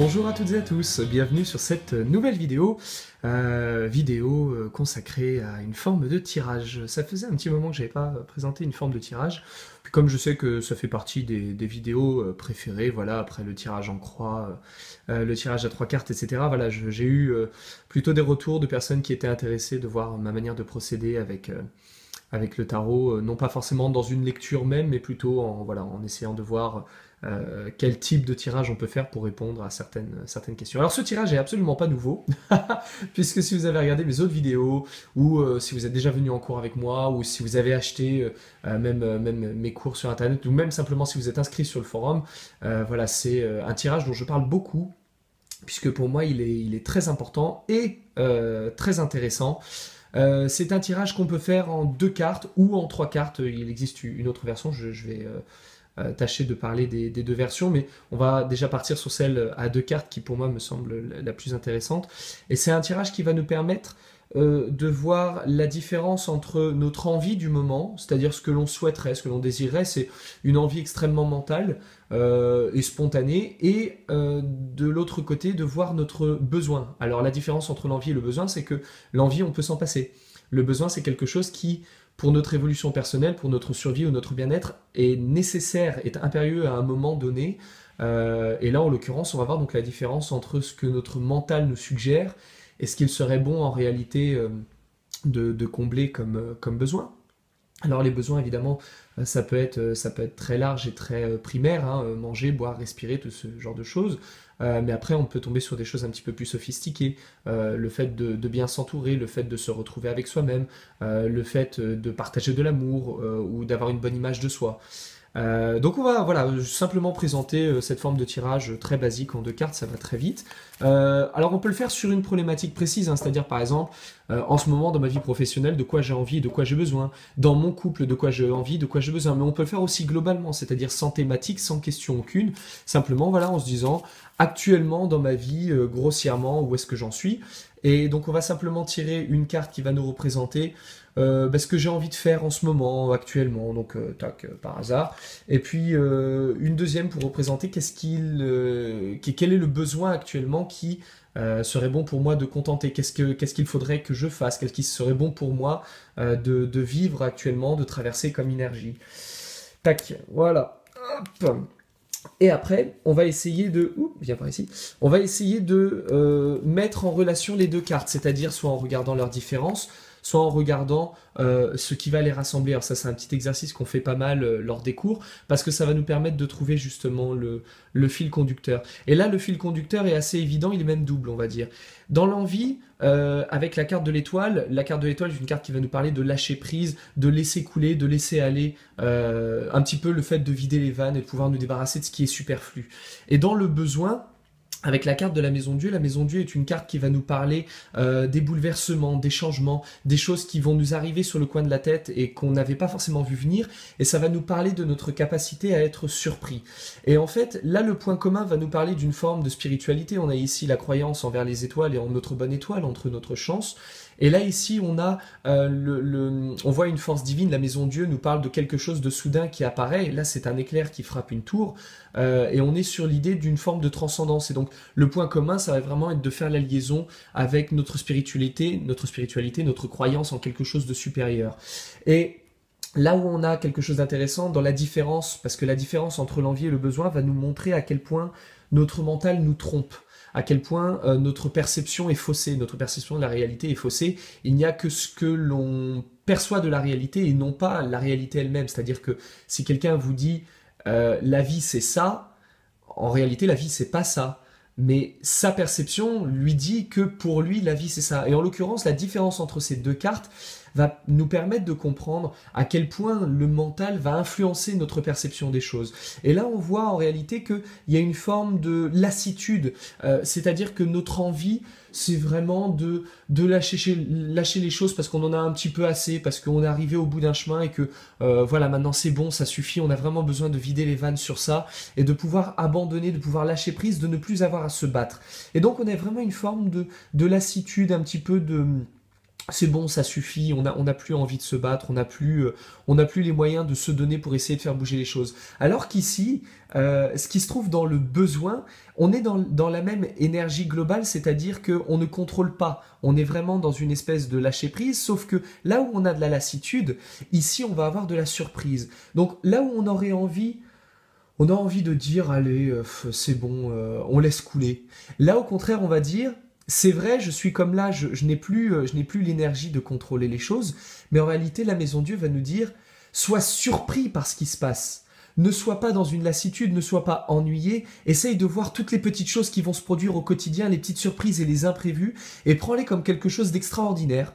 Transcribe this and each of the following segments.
Bonjour à toutes et à tous, bienvenue sur cette nouvelle vidéo, consacrée à une forme de tirage. Ça faisait un petit moment que j'avais pas présenté une forme de tirage, puis comme je sais que ça fait partie des vidéos préférées, voilà, après le tirage en croix, le tirage à 3 cartes, etc. Voilà, j'ai eu plutôt des retours de personnes qui étaient intéressées de voir ma manière de procéder avec le tarot, non pas forcément dans une lecture même, mais plutôt en essayant de voir quel type de tirage on peut faire pour répondre à certaines questions. Alors ce tirage est absolument pas nouveau, puisque si vous avez regardé mes autres vidéos, ou si vous êtes déjà venu en cours avec moi, ou si vous avez acheté même mes cours sur internet, ou même simplement si vous êtes inscrit sur le forum, voilà, c'est un tirage dont je parle beaucoup, puisque pour moi il est très important et très intéressant. C'est un tirage qu'on peut faire en 2 cartes ou en 3 cartes. Il existe une autre version, je vais tâcher de parler des 2 versions, mais on va déjà partir sur celle à 2 cartes qui pour moi me semble la plus intéressante. Et c'est un tirage qui va nous permettre de voir la différence entre notre envie du moment, c'est-à-dire ce que l'on souhaiterait, ce que l'on désirerait, c'est une envie extrêmement mentale et spontanée, et de l'autre côté de voir notre besoin. Alors la différence entre l'envie et le besoin, c'est que l'envie, on peut s'en passer. Le besoin, c'est quelque chose qui, pour notre évolution personnelle, pour notre survie ou notre bien-être, est nécessaire, est impérieux à un moment donné. Et là, en l'occurrence, on va voir donc la différence entre ce que notre mental nous suggère et ce qu'il serait bon en réalité de combler comme besoin. Alors les besoins, évidemment, ça peut être très large et très primaire, hein, manger, boire, respirer, tout ce genre de choses. Mais après, on peut tomber sur des choses un petit peu plus sophistiquées. Le fait de bien s'entourer, le fait de se retrouver avec soi-même, le fait de partager de l'amour ou d'avoir une bonne image de soi. Donc on va simplement présenter cette forme de tirage très basique en 2 cartes, ça va très vite. Alors on peut le faire sur une problématique précise, hein, c'est-à-dire par exemple en ce moment dans ma vie professionnelle, de quoi j'ai envie et de quoi j'ai besoin, dans mon couple, de quoi j'ai envie, de quoi j'ai besoin, mais on peut le faire aussi globalement, c'est-à-dire sans thématique, sans question aucune, simplement en se disant actuellement dans ma vie, grossièrement, où est-ce que j'en suis. Et donc on va simplement tirer une carte qui va nous représenter ce que j'ai envie de faire en ce moment, actuellement, donc par hasard. Et puis une deuxième pour représenter quel est le besoin actuellement qui serait bon pour moi de contenter, qu'est-ce qu'il faudrait que je fasse, qu'est-ce qui serait bon pour moi de vivre actuellement, de traverser comme énergie. Tac, voilà. Hop. Et après, on va essayer viens par ici. On va essayer de mettre en relation les 2 cartes, c'est-à-dire soit en regardant leurs différences, soit en regardant ce qui va les rassembler. Alors ça, c'est un petit exercice qu'on fait pas mal lors des cours, parce que ça va nous permettre de trouver justement le fil conducteur. Et là, le fil conducteur est assez évident, il est même double, on va dire. Dans l'envie, avec la carte de l'étoile est une carte qui va nous parler de lâcher prise, de laisser couler, de laisser aller, un petit peu le fait de vider les vannes et de pouvoir nous débarrasser de ce qui est superflu. Et dans le besoin, avec la carte de la Maison Dieu est une carte qui va nous parler des bouleversements, des changements, des choses qui vont nous arriver sur le coin de la tête et qu'on n'avait pas forcément vu venir, et ça va nous parler de notre capacité à être surpris. Et en fait, là, le point commun va nous parler d'une forme de spiritualité. On a ici la croyance envers les étoiles et en notre bonne étoile, entre notre chance. Et là, ici, on a on voit une force divine. La Maison Dieu nous parle de quelque chose de soudain qui apparaît. Et là, c'est un éclair qui frappe une tour. Et on est sur l'idée d'une forme de transcendance. Et donc, le point commun, ça va vraiment être de faire la liaison avec notre spiritualité, notre croyance en quelque chose de supérieur. Et là où on a quelque chose d'intéressant dans la différence, parce que la différence entre l'envie et le besoin va nous montrer à quel point notre mental nous trompe, à quel point notre perception est faussée, notre perception de la réalité est faussée. Il n'y a que ce que l'on perçoit de la réalité et non pas la réalité elle-même. C'est-à-dire que si quelqu'un vous dit la vie c'est ça, en réalité la vie c'est pas ça. Mais sa perception lui dit que pour lui la vie c'est ça. Et en l'occurrence, la différence entre ces 2 cartes va nous permettre de comprendre à quel point le mental va influencer notre perception des choses. Et là, on voit en réalité qu'il y a une forme de lassitude, c'est-à-dire que notre envie, c'est vraiment de lâcher les choses parce qu'on en a un petit peu assez, parce qu'on est arrivé au bout d'un chemin et que maintenant c'est bon, ça suffit, on a vraiment besoin de vider les vannes sur ça et de pouvoir abandonner, de pouvoir lâcher prise, de ne plus avoir à se battre. Et donc on a vraiment une forme de lassitude, un petit peu c'est bon, ça suffit, on n'a plus envie de se battre, on n'a plus les moyens de se donner pour essayer de faire bouger les choses. Alors qu'ici, ce qui se trouve dans le besoin, on est dans la même énergie globale, c'est-à-dire qu'on ne contrôle pas, on est vraiment dans une espèce de lâcher-prise, sauf que là où on a de la lassitude, ici on va avoir de la surprise. Donc là où on a envie de dire, allez, c'est bon, on laisse couler. Là au contraire, on va dire, c'est vrai, je suis comme là, je n'ai plus l'énergie de contrôler les choses, mais en réalité, la Maison Dieu va nous dire, sois surpris par ce qui se passe. Ne sois pas dans une lassitude, ne sois pas ennuyé, essaye de voir toutes les petites choses qui vont se produire au quotidien, les petites surprises et les imprévus, et prends-les comme quelque chose d'extraordinaire,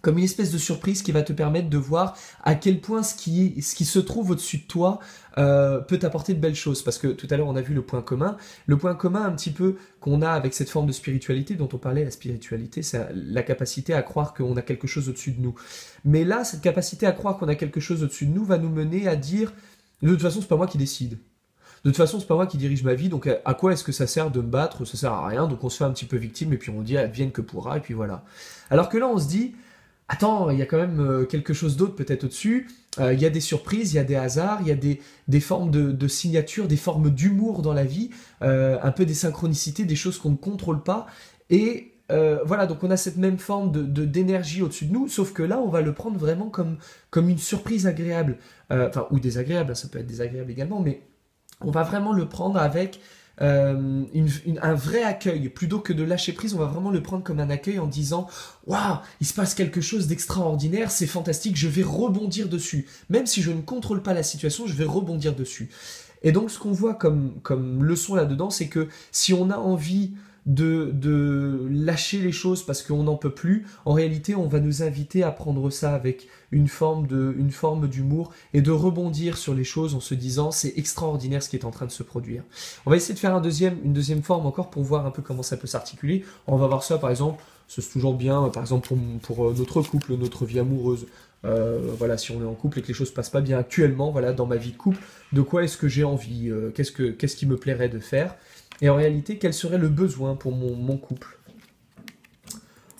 comme une espèce de surprise qui va te permettre de voir à quel point ce qui se trouve au-dessus de toi peut t'apporter de belles choses. Parce que tout à l'heure, on a vu le point commun. Le point commun un petit peu qu'on a avec cette forme de spiritualité dont on parlait, la spiritualité, c'est la capacité à croire qu'on a quelque chose au-dessus de nous. Mais là, cette capacité à croire qu'on a quelque chose au-dessus de nous va nous mener à dire, de toute façon, c'est pas moi qui décide. De toute façon, c'est pas moi qui dirige ma vie, donc à quoi est-ce que ça sert de me battre? Ça sert à rien, donc on se fait un petit peu victime, et puis on dit advienne que pourra, et puis voilà. Alors que là, on se dit, attends, il y a quand même quelque chose d'autre peut-être au-dessus. Il y a des surprises, il y a des hasards, il y a des formes de signatures, des formes d'humour dans la vie, un peu des synchronicités, des choses qu'on ne contrôle pas. Et voilà, donc on a cette même forme d'énergie au-dessus de nous, sauf que là, on va le prendre vraiment comme une surprise agréable. Enfin, ou désagréable, hein, ça peut être désagréable également, mais on va vraiment le prendre avec un vrai accueil. Plutôt que de lâcher prise, on va vraiment le prendre comme un accueil en disant waouh, il se passe quelque chose d'extraordinaire, c'est fantastique, je vais rebondir dessus. Même si je ne contrôle pas la situation, je vais rebondir dessus. Et donc ce qu'on voit comme leçon là-dedans, c'est que si on a envie de lâcher les choses parce qu'on n'en peut plus, en réalité on va nous inviter à prendre ça avec une forme d'humour et de rebondir sur les choses en se disant c'est extraordinaire ce qui est en train de se produire. On va essayer de faire une deuxième forme encore pour voir un peu comment ça peut s'articuler. On va voir ça par exemple, c'est toujours bien par exemple pour notre couple, notre vie amoureuse. Voilà, si on est en couple et que les choses passent pas bien actuellement, voilà, dans ma vie de couple, de quoi est-ce que j'ai envie, qu'est-ce qui me plairait de faire, et en réalité, quel serait le besoin pour mon couple.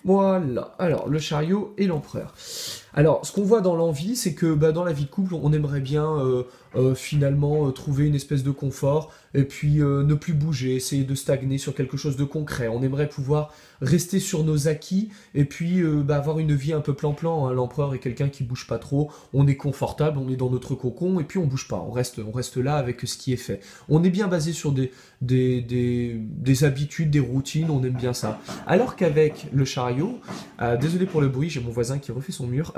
Voilà, alors le chariot et l'empereur. Alors, ce qu'on voit dans l'envie, c'est que dans la vie de couple, on aimerait bien finalement trouver une espèce de confort et puis ne plus bouger, essayer de stagner sur quelque chose de concret. On aimerait pouvoir rester sur nos acquis et puis avoir une vie un peu plan-plan, hein. L'empereur est quelqu'un qui bouge pas trop, on est confortable, on est dans notre cocon et puis on bouge pas, on reste là avec ce qui est fait. On est bien basé sur des habitudes, des routines, on aime bien ça. Alors qu'avec le chariot, désolé pour le bruit, j'ai mon voisin qui refait son mur.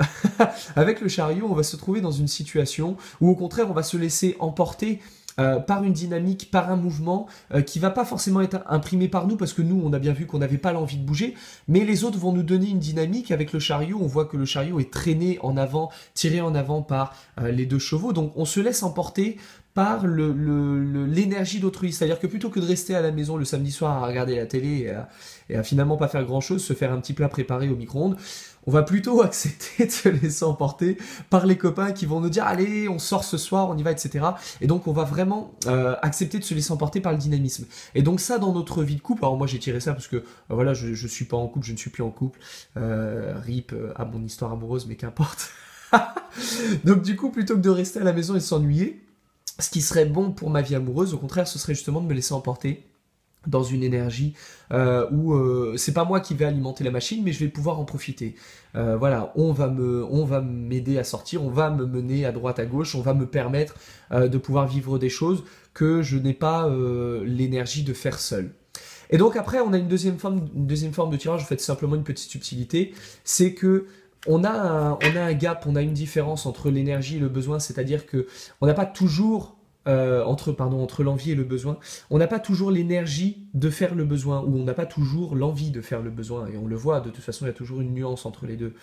Avec le chariot, on va se trouver dans une situation où au contraire, on va se laisser emporter par une dynamique, par un mouvement qui va pas forcément être imprimé par nous parce que nous, on a bien vu qu'on n'avait pas l'envie de bouger, mais les autres vont nous donner une dynamique. Avec le chariot, on voit que le chariot est traîné en avant, tiré en avant par les deux chevaux, donc on se laisse emporter par l'énergie d'autrui. C'est-à-dire que plutôt que de rester à la maison le samedi soir à regarder la télé et à finalement pas faire grand-chose, se faire un petit plat préparé au micro-ondes, on va plutôt accepter de se laisser emporter par les copains qui vont nous dire allez, on sort ce soir, on y va, etc. Et donc on va vraiment accepter de se laisser emporter par le dynamisme. Et donc ça, dans notre vie de couple, alors moi j'ai tiré ça parce que voilà, je suis pas en couple, je ne suis plus en couple, rip à mon histoire amoureuse, mais qu'importe. Donc du coup, plutôt que de rester à la maison et de s'ennuyer, ce qui serait bon pour ma vie amoureuse, au contraire, ce serait justement de me laisser emporter dans une énergie où c'est pas moi qui vais alimenter la machine, mais je vais pouvoir en profiter. Voilà, on va m'aider à sortir, on va me mener à droite à gauche, on va me permettre de pouvoir vivre des choses que je n'ai pas l'énergie de faire seul. Et donc après, on a une deuxième forme de tirage. En fait, simplement une petite subtilité, c'est que on a un gap, on a une différence entre l'énergie et le besoin, c'est-à-dire que on n'a pas toujours entre l'envie et le besoin, on n'a pas toujours l'énergie de faire le besoin, ou on n'a pas toujours l'envie de faire le besoin, et on le voit, de toute façon, il y a toujours une nuance entre les deux.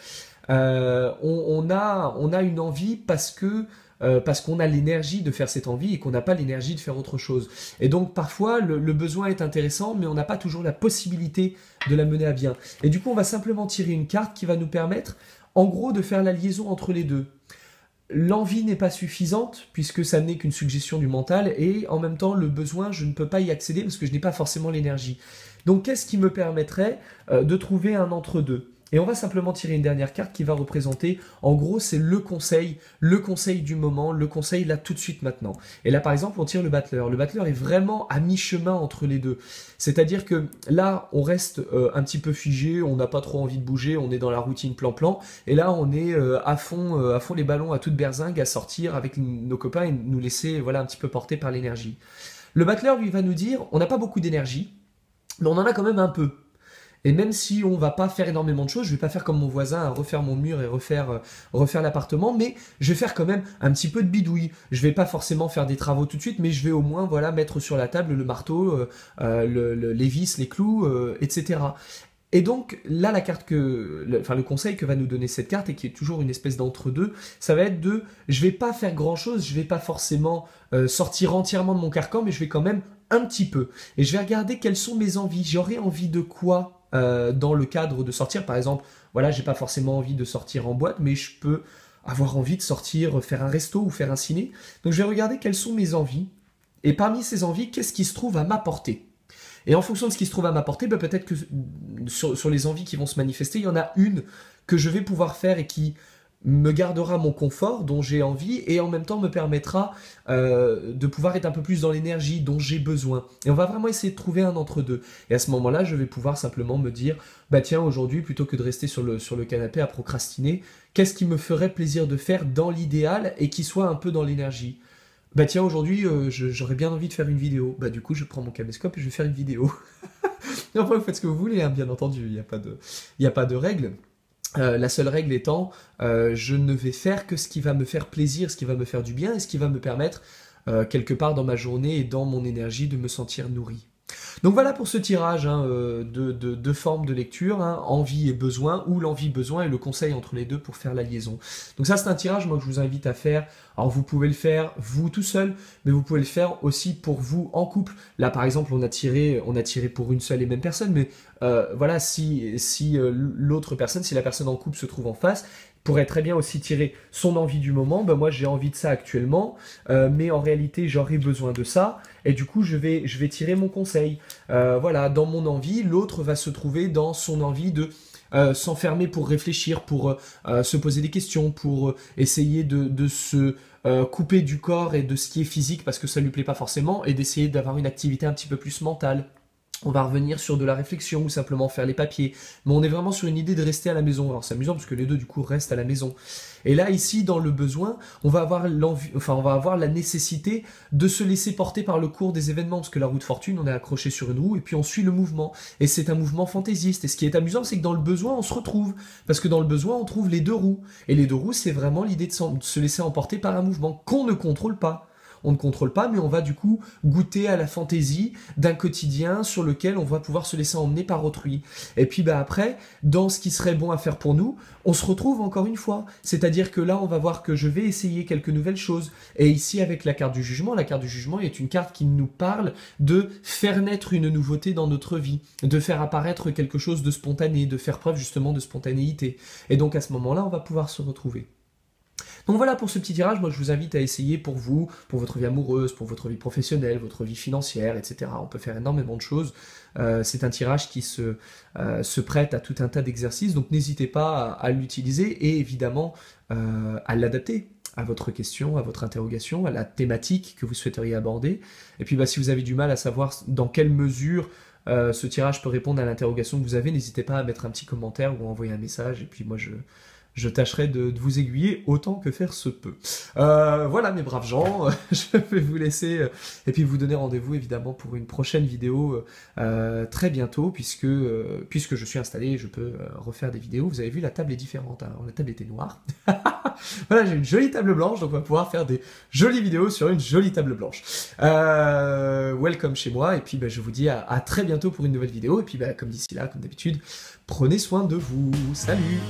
On a une envie parce qu'on a l'énergie de faire cette envie et qu'on n'a pas l'énergie de faire autre chose. Et donc parfois le besoin est intéressant, mais on n'a pas toujours la possibilité de la mener à bien. Et du coup on va simplement tirer une carte qui va nous permettre en gros de faire la liaison entre les deux. L'envie n'est pas suffisante puisque ça n'est qu'une suggestion du mental, et en même temps le besoin, je ne peux pas y accéder parce que je n'ai pas forcément l'énergie. Donc qu'est-ce qui me permettrait de trouver un entre-deux ? Et on va simplement tirer une dernière carte qui va représenter, en gros, c'est le conseil du moment, le conseil là tout de suite maintenant. Et là, par exemple, on tire le battleur. Le battleur est vraiment à mi-chemin entre les deux. C'est-à-dire que là, on reste un petit peu figé, on n'a pas trop envie de bouger, on est dans la routine plan-plan. Et là, on est à fond les ballons, à toute berzingue, à sortir avec nos copains et nous laisser voilà, un petit peu porter par l'énergie. Le battleur, lui, va nous dire, on n'a pas beaucoup d'énergie, mais on en a quand même un peu. Et même si on va pas faire énormément de choses, je vais pas faire comme mon voisin à refaire mon mur et refaire l'appartement, mais je vais faire quand même un petit peu de bidouille. Je vais pas forcément faire des travaux tout de suite, mais je vais au moins voilà mettre sur la table le marteau, les vis, les clous, etc. Et donc là, la carte le conseil que va nous donner cette carte et qui est toujours une espèce d'entre-deux, ça va être je vais pas faire grand-chose, je vais pas forcément sortir entièrement de mon carcan, mais je vais quand même un petit peu. Et je vais regarder quelles sont mes envies. J'aurais envie de quoi dans le cadre de sortir. Par exemple, voilà, j'ai pas forcément envie de sortir en boîte, mais je peux avoir envie de sortir, faire un resto ou faire un ciné. Donc je vais regarder quelles sont mes envies. Et parmi ces envies, qu'est-ce qui se trouve à m'apporter? Et en fonction de ce qui se trouve à m'apporter, peut-être que sur les envies qui vont se manifester, il y en a une que je vais pouvoir faire et qui me gardera mon confort dont j'ai envie et en même temps me permettra de pouvoir être un peu plus dans l'énergie dont j'ai besoin. Et on va vraiment essayer de trouver un entre-deux. Et à ce moment-là, je vais pouvoir simplement me dire, bah tiens, aujourd'hui, plutôt que de rester sur le canapé à procrastiner, qu'est-ce qui me ferait plaisir de faire dans l'idéal et qui soit un peu dans l'énergie? Bah tiens, aujourd'hui, j'aurais bien envie de faire une vidéo. Bah du coup, je prends mon caméscope et je vais faire une vidéo. Enfin, vous faites ce que vous voulez, hein, bien entendu, il n'y a pas de règle. La seule règle étant, je ne vais faire que ce qui va me faire plaisir, ce qui va me faire du bien et ce qui va me permettre, quelque part dans ma journée et dans mon énergie, de me sentir nourri. Donc voilà pour ce tirage hein, de formes de lecture, hein, envie et besoin, ou l'envie-besoin et le conseil entre les deux pour faire la liaison. Donc ça c'est un tirage moi que je vous invite à faire. Alors vous pouvez le faire vous tout seul, mais vous pouvez le faire aussi pour vous en couple. Là par exemple on a tiré pour une seule et même personne, mais voilà si l'autre personne, si la personne en couple se trouve en face, pourrait très bien aussi tirer son envie du moment. Ben moi j'ai envie de ça actuellement, mais en réalité j'aurais besoin de ça, et du coup je vais tirer mon conseil. Voilà, dans mon envie, l'autre va se trouver dans son envie de s'enfermer pour réfléchir, pour se poser des questions, pour essayer de se couper du corps et de ce qui est physique parce que ça lui plaît pas forcément, et d'essayer d'avoir une activité un petit peu plus mentale. On va revenir sur de la réflexion ou simplement faire les papiers. Mais on est vraiment sur une idée de rester à la maison. Alors c'est amusant parce que les deux du coup restent à la maison. Et là ici dans le besoin, on va avoir la nécessité de se laisser porter par le cours des événements parce que la roue de fortune, on est accroché sur une roue et puis on suit le mouvement. Et c'est un mouvement fantaisiste. Et ce qui est amusant, c'est que dans le besoin, on se retrouve. Parce que dans le besoin, on trouve les deux roues. Et les deux roues, c'est vraiment l'idée de se laisser emporter par un mouvement qu'on ne contrôle pas. On ne contrôle pas, mais on va du coup goûter à la fantaisie d'un quotidien sur lequel on va pouvoir se laisser emmener par autrui. Et puis bah après, dans ce qui serait bon à faire pour nous, on se retrouve encore une fois. C'est-à-dire que là, on va voir que je vais essayer quelques nouvelles choses. Et ici, avec la carte du jugement est une carte qui nous parle de faire naître une nouveauté dans notre vie, de faire apparaître quelque chose de spontané, de faire preuve justement de spontanéité. Et donc à ce moment-là, on va pouvoir se retrouver. Donc voilà pour ce petit tirage, moi je vous invite à essayer pour vous, pour votre vie amoureuse, pour votre vie professionnelle, votre vie financière, etc. On peut faire énormément de choses. C'est un tirage qui se prête à tout un tas d'exercices, donc n'hésitez pas à l'utiliser et évidemment à l'adapter à votre question, à votre interrogation, à la thématique que vous souhaiteriez aborder. Et puis bah, si vous avez du mal à savoir dans quelle mesure ce tirage peut répondre à l'interrogation que vous avez, n'hésitez pas à mettre un petit commentaire ou à envoyer un message, et puis moi je tâcherai de vous aiguiller autant que faire se peut. Voilà mes braves gens, je vais vous laisser et puis vous donner rendez-vous évidemment pour une prochaine vidéo très bientôt puisque je suis installé, je peux refaire des vidéos. Vous avez vu, la table est différente, hein. La table était noire. Voilà, j'ai une jolie table blanche, donc on va pouvoir faire des jolies vidéos sur une jolie table blanche. Welcome chez moi, et puis bah, je vous dis à très bientôt pour une nouvelle vidéo, et puis bah, comme d'ici là, comme d'habitude, prenez soin de vous. Salut!